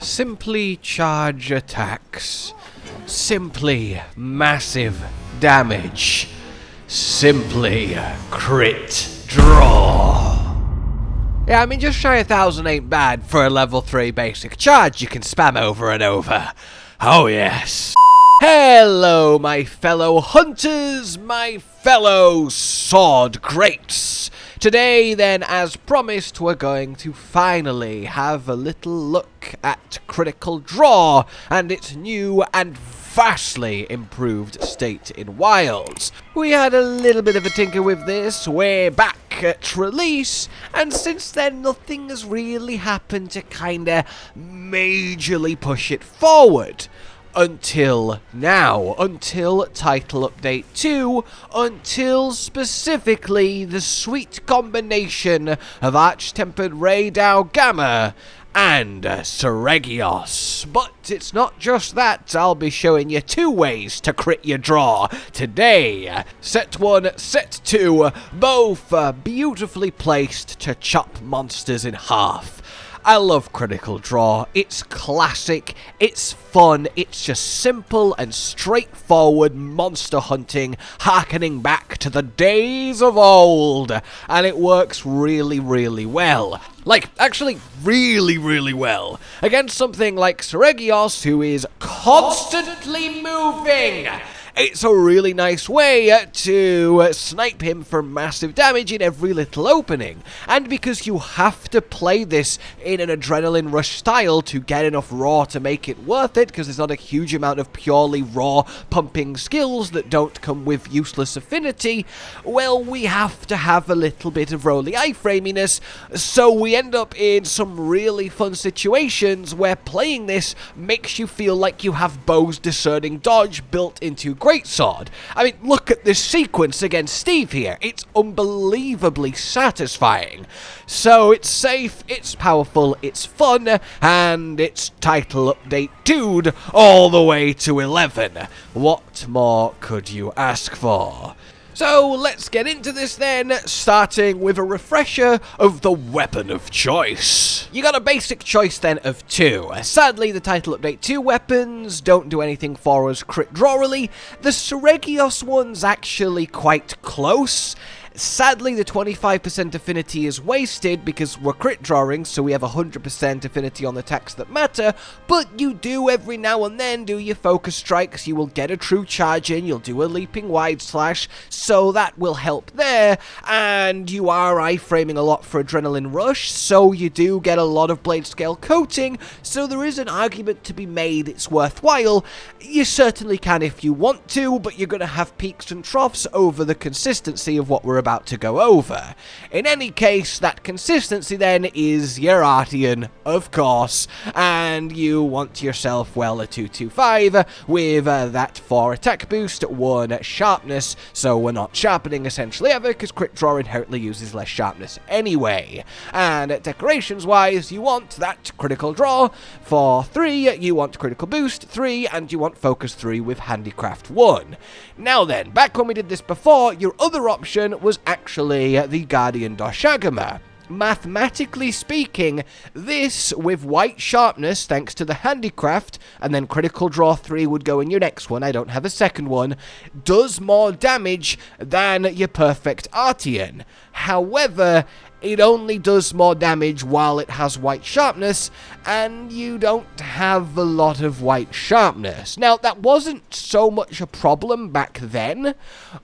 Simply charge attacks. Simply massive damage. Simply crit draw. Yeah, I mean, just shy of 1,000 ain't bad for a level 3 basic charge you can spam over and over. Oh yes. Hello, my fellow hunters, my fellow sword greats. Today, then, as promised, we're going to finally have a little look at Critical Draw and its new and vastly improved state in Wilds. We had a little bit of a tinker with this way back at release, and since then nothing has really happened to kinda majorly push it forward. Until now, until Title Update 2, until specifically the sweet combination of Arch-Tempered Radar Gamma and Seregios. But it's not just that, I'll be showing you 2 ways to crit your draw today. Set 1, set 2, both beautifully placed to chop monsters in half. I love Critical Draw. It's classic, it's fun, it's just simple and straightforward monster hunting, harkening back to the days of old. And it works really, really well. Like, actually, really, really well. Against something like Seregios, who is constantly moving. It's a really nice way to snipe him for massive damage in every little opening. And because you have to play this in an adrenaline rush style to get enough raw to make it worth it, because there's not a huge amount of purely raw pumping skills that don't come with useless affinity, well, we have to have a little bit of roly iframiness, so we end up in some really fun situations where playing this makes you feel like you have Bow's discerning dodge built into greatsword. I mean, look at this sequence against Steve here. It's unbelievably satisfying. So it's safe, it's powerful, it's fun, and it's Title Update 2'd all the way to 11. What more could you ask for? So let's get into this then, starting with a refresher of the weapon of choice. You got a basic choice then of 2. Sadly, the Title Update 2 weapons don't do anything for us crit drawily. The Seregios one's actually quite close. Sadly, the 25% affinity is wasted because we're crit drawing, so we have 100% affinity on the attacks that matter, but you do every now and then do your focus strikes, you will get a true charge in, you'll do a leaping wide slash, so that will help there, and you are iframing a lot for Adrenaline Rush, so you do get a lot of blade scale coating, so there is an argument to be made it's worthwhile. You certainly can if you want to, but you're going to have peaks and troughs over the consistency of what we're about to go over. In any case, that consistency then is your Artian, of course, and you want yourself, well, a 225 with that 4 attack boost, 1 sharpness, so we're not sharpening essentially ever, because crit draw inherently uses less sharpness anyway. And decorations wise, you want that critical draw for 3, you want critical boost 3, and you want focus 3 with handicraft 1. Now then, back when we did this before, your other option was actually the Guardian Doshagama. Mathematically speaking, this with white sharpness, thanks to the handicraft, and then critical draw 3 would go in your next one, I don't have a second one, does more damage than your perfect Artian. However, it only does more damage while it has white sharpness, and you don't have a lot of white sharpness. Now, that wasn't so much a problem back then,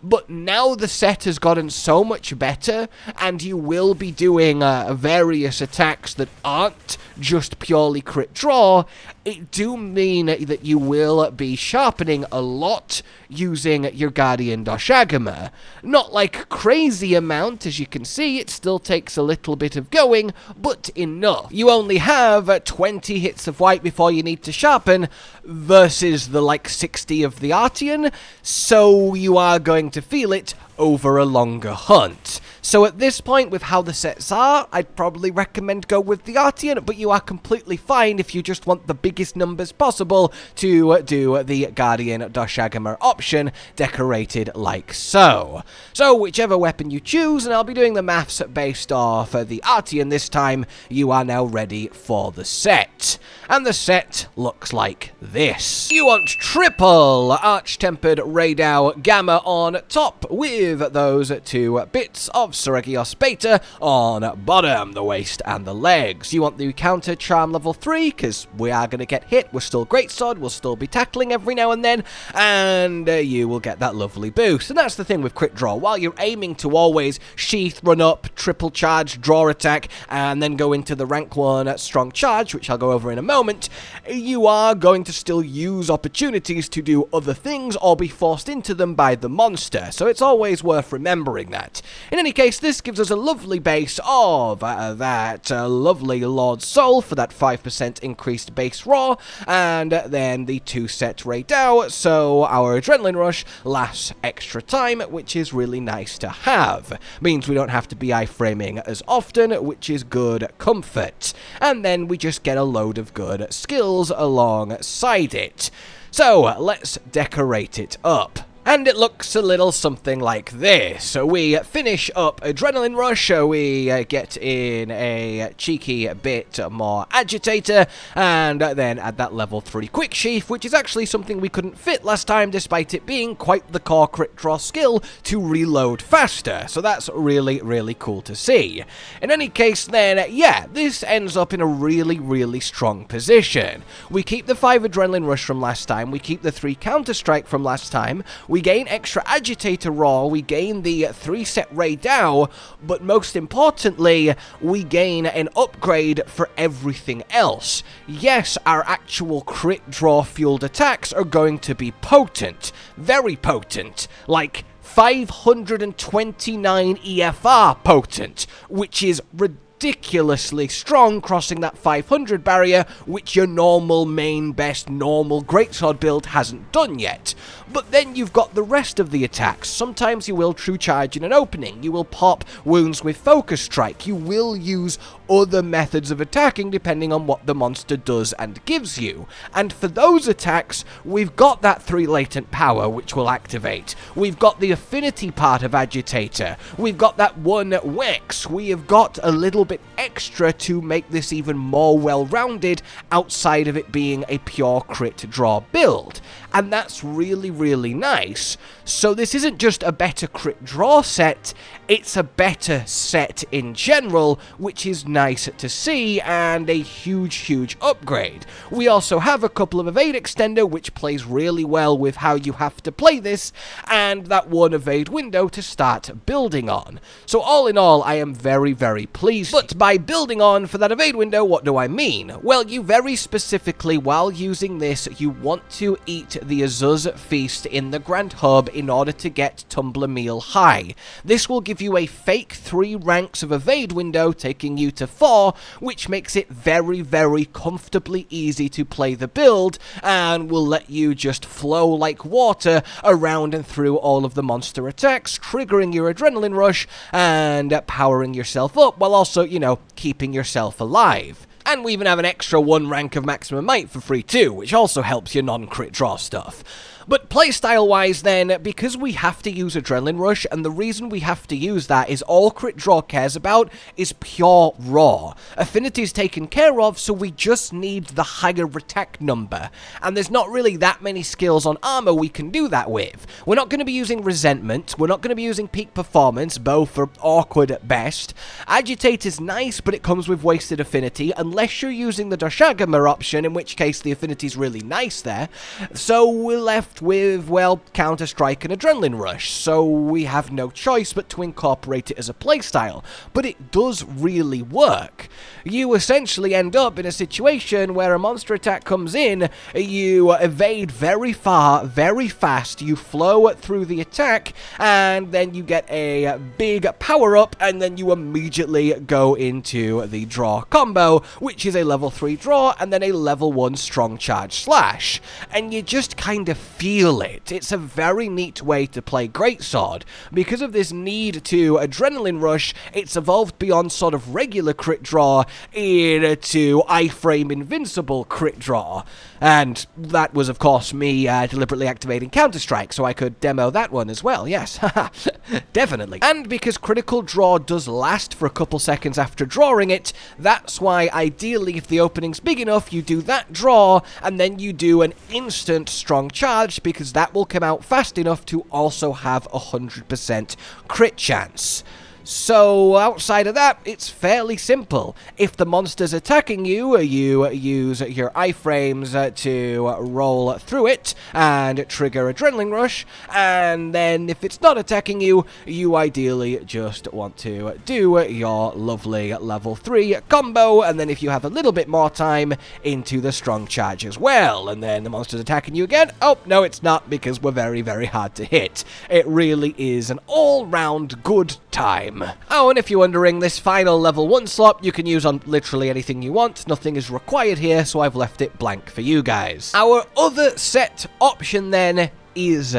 but now the set has gotten so much better, and you will be doing various attacks that aren't just purely crit draw. It do mean that you will be sharpening a lot using your Guardian Doshagama. Not like crazy amount, as you can see, it still takes a little bit of going, but enough. You only have 20 hits of white before you need to sharpen, versus the like 60 of the Artian, so you are going to feel it over a longer hunt. So at this point, with how the sets are, I'd probably recommend go with the Artian, but you are completely fine if you just want the biggest numbers possible to do the Guardian Dahaad option, decorated like so. So whichever weapon you choose, and I'll be doing the maths based off the Artian this time, you are now ready for the set. And the set looks like this. You want triple arch-tempered Radau Gamma on top with those two bits of Seregios Beta on bottom, the waist and the legs. You want the counter charm level 3 because we are going to get hit. We're still greatsword, we'll still be tackling every now and then, and you will get that lovely boost. And that's the thing with crit draw. While you're aiming to always sheath, run up, triple charge, draw attack, and then go into the rank 1 strong charge, which I'll go over in a moment, you are going to still use opportunities to do other things or be forced into them by the monster, so it's always worth remembering that. In any case, this gives us a lovely base of that lovely Lord's Soul for that 5% increased base raw, and then the 2-set Radau, so our Adrenaline Rush lasts extra time, which is really nice to have. Means we don't have to be iframing as often, which is good comfort. And then we just get a load of good skills alongside it. So let's decorate it up. And it looks a little something like this. So we finish up Adrenaline Rush, we get in a cheeky bit more Agitator, and then add that level 3 Quick Sheath, which is actually something we couldn't fit last time, despite it being quite the core crit draw skill to reload faster. So that's really, really cool to see. In any case then, yeah, this ends up in a really, really strong position. We keep the 5 Adrenaline Rush from last time, we keep the 3 counterstrike from last time, we gain extra Agitator raw, we gain the 3-set Radau, but most importantly, we gain an upgrade for everything else. Yes, our actual crit draw fueled attacks are going to be potent, very potent, like 529 EFR potent, which is ridiculously strong, crossing that 500 barrier, which your normal main best normal greatsword build hasn't done yet. But then you've got the rest of the attacks. Sometimes you will true charge in an opening, you will pop wounds with focus strike, you will use other methods of attacking depending on what the monster does and gives you. And for those attacks, we've got that 3 latent power which will activate. We've got the affinity part of Agitator. We've got that 1 Wex. We have got a little bit extra to make this even more well-rounded outside of it being a pure crit draw build. And that's really, really nice. So this isn't just a better crit draw set, it's a better set in general, which is nice to see, and a huge, huge upgrade. We also have a couple of evade extender, which plays really well with how you have to play this, and that 1 evade window to start building on. So all in all, I am very, very pleased. But by building on for that evade window, what do I mean? Well, you very specifically, while using this, you want to eat the Azuz Feast in the Grand Hub in order to get Tumbler Meal high. This will give you a fake 3 ranks of evade window, taking you to 4, which makes it very, very comfortably easy to play the build, and will let you just flow like water around and through all of the monster attacks, triggering your Adrenaline Rush and powering yourself up, while also, you know, keeping yourself alive. And we even have an extra 1 rank of maximum might for free too, which also helps your non-crit draw stuff. But playstyle-wise then, because we have to use Adrenaline Rush, and the reason we have to use that is all crit draw cares about is pure raw. Affinity is taken care of, so we just need the higher attack number. And there's not really that many skills on armor we can do that with. We're not going to be using Resentment, we're not going to be using Peak Performance, both are awkward at best. Agitator's nice, but it comes with wasted affinity, unless you're using the Dahaad option, in which case the affinity's really nice there. So we're left with, well, counterstrike and Adrenaline Rush, so we have no choice but to incorporate it as a playstyle, but it does really work. You essentially end up in a situation where a monster attack comes in, you evade very far, very fast, you flow through the attack, and then you get a big power-up, and then you immediately go into the draw combo, which is a level 3 draw, and then a level 1 strong charge slash, and you just kind of feel it. It's a very neat way to play greatsword. Because of this need to adrenaline rush, it's evolved beyond sort of regular crit draw into iframe invincible crit draw. And that was, of course, me deliberately activating counterstrike, so I could demo that one as well, yes, definitely. And because critical draw does last for a couple seconds after drawing it, that's why ideally if the opening's big enough, you do that draw, and then you do an instant strong charge, because that will come out fast enough to also have 100% crit chance. So, outside of that, it's fairly simple. If the monster's attacking you, you use your iframes to roll through it and trigger Adrenaline Rush, and then if it's not attacking you, you ideally just want to do your lovely level 3 combo, and then if you have a little bit more time, into the Strong Charge as well, and then the monster's attacking you again. Oh, no, it's not, because we're very, very hard to hit. It really is an all-round good time. Oh, and if you're wondering, this final level 1 slot you can use on literally anything you want. Nothing is required here, so I've left it blank for you guys. Our other set option then is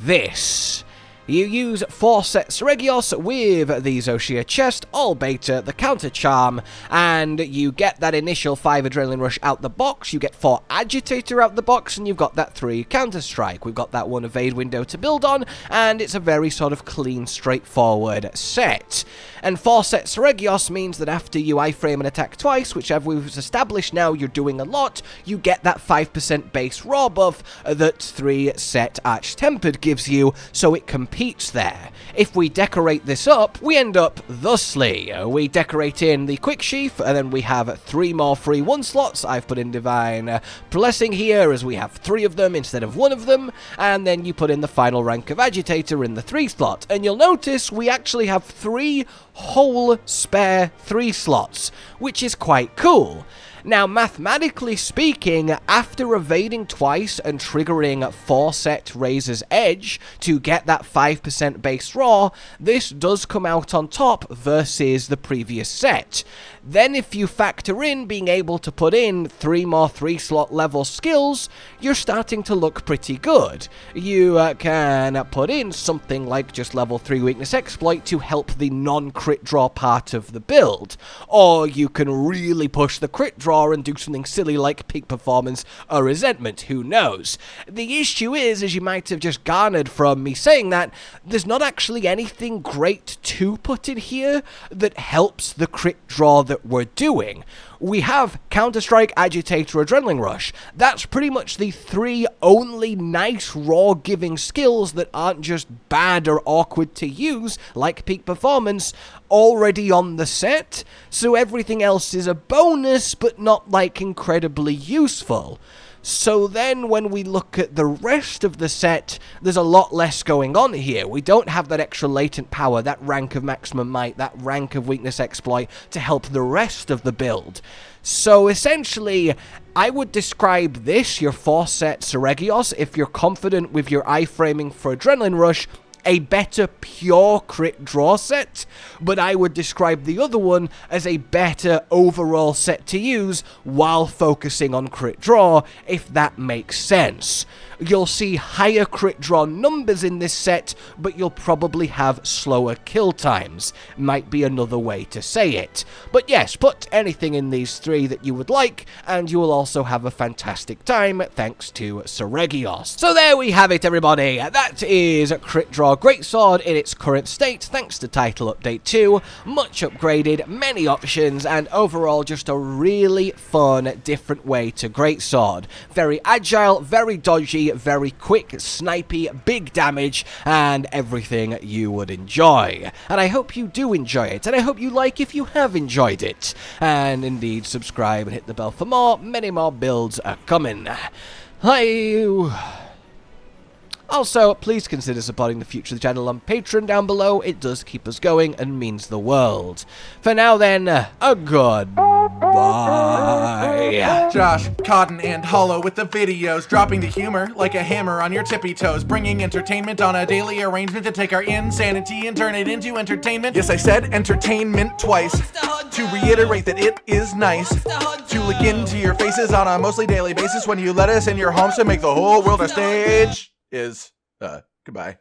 this. You use 4 set Seregios with the Zoshia chest, all beta, the counter charm, and you get that initial 5 adrenaline rush out the box, you get 4 agitator out the box, and you've got that 3 counterstrike. We've got that 1 evade window to build on, and it's a very sort of clean, straightforward set. And 4 set Seregios means that after you iframe and attack twice, which we've established now you're doing a lot, you get that 5% base raw buff that 3 set Arch-Tempered gives you, so it competes there. If we decorate this up, we end up thusly. We decorate in the quick sheath, and then we have 3 more free 1 slots. I've put in Divine Blessing here, as we have 3 of them instead of 1 of them, and then you put in the final rank of Agitator in the 3 slot, and you'll notice we actually have 3 whole spare 3 slots, which is quite cool. Now, mathematically speaking, after evading twice and triggering 4 set Razor's Edge to get that 5% base raw, this does come out on top versus the previous set. Then if you factor in being able to put in 3 more 3-slot level skills, you're starting to look pretty good. You can put in something like just level 3 weakness exploit to help the non-crit draw part of the build, or you can really push the crit draw and do something silly like peak performance or resentment, who knows. The issue is, as you might have just garnered from me saying that, there's not actually anything great to put in here that helps the crit draw that we're doing. We have Counterstrike, Agitator, Adrenaline Rush. That's pretty much the 3 only nice raw giving skills that aren't just bad or awkward to use, like peak performance, already on the set, so everything else is a bonus, but not like incredibly useful. So then when we look at the rest of the set, there's a lot less going on here. We don't have that extra latent power, that rank of maximum might, that rank of weakness exploit to help the rest of the build. So essentially, I would describe this, your 4 set Seregios, if you're confident with your iframing for Adrenaline Rush, a better pure crit draw set, but I would describe the other one as a better overall set to use while focusing on crit draw, if that makes sense. You'll see higher crit draw numbers in this set, but you'll probably have slower kill times. Might be another way to say it. But yes, put anything in these 3 that you would like, and you will also have a fantastic time thanks to Seregios. So there we have it, everybody. That is Crit Draw Greatsword in its current state, thanks to Title Update 2. Much upgraded, many options, and overall just a really fun, different way to Greatsword. Very agile, very dodgy, very quick, snipey, big damage, and everything you would enjoy. And I hope you do enjoy it, and I hope you like if you have enjoyed it. And indeed, subscribe and hit the bell for more. Many more builds are coming. Hi. Also, please consider supporting the future of the channel on Patreon down below. It does keep us going and means the world. For now then, a goodbye. Josh, Cotton, and Hollow with the videos, dropping the humor like a hammer on your tippy toes, bringing entertainment on a daily arrangement to take our insanity and turn it into entertainment. Yes, I said entertainment twice, to reiterate that it is nice to look into your faces on a mostly daily basis when you let us in your homes to make the whole world a stage. Goodbye.